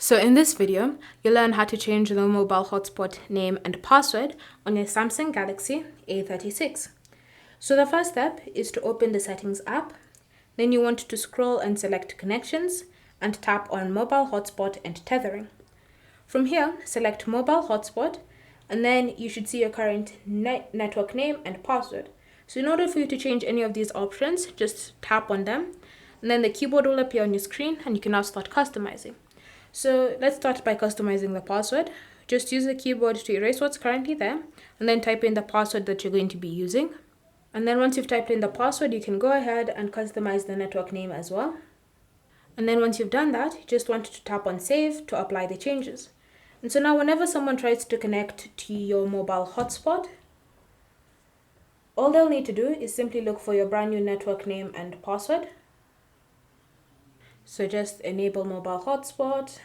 So in this video, you'll learn how to change the mobile hotspot name and password on your Samsung Galaxy A36. So the first step is to open the Settings app. Then you want to scroll and select Connections and tap on Mobile Hotspot and Tethering. From here, select Mobile Hotspot, and then you should see your current network name and password. So in order for you to change any of these options, just tap on them, and then the keyboard will appear on your screen and you can now start customizing. So let's start by customizing the password. Just use the keyboard to erase what's currently there, and then type in the password that you're going to be using. And then once you've typed in the password, you can go ahead and customize the network name as well. And then once you've done that, you just want to tap on Save to apply the changes. And so now whenever someone tries to connect to your mobile hotspot, all they'll need to do is simply look for your brand new network name and password. So just enable mobile hotspot,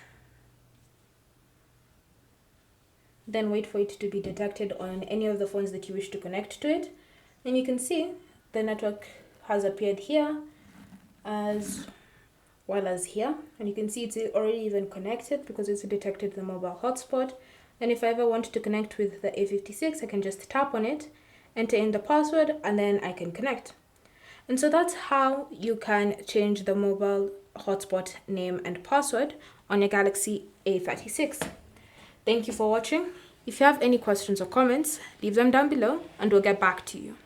then wait for it to be detected on any of the phones that you wish to connect to it. And you can see the network has appeared here as well as here. And you can see it's already even connected because it's detected the mobile hotspot. And if I ever want to connect with the A56, I can just tap on it, enter in the password, and then I can connect. And so that's how you can change the mobile hotspot name and password on your Galaxy A36. Thank you for watching. If you have any questions or comments, leave them down below and we'll get back to you.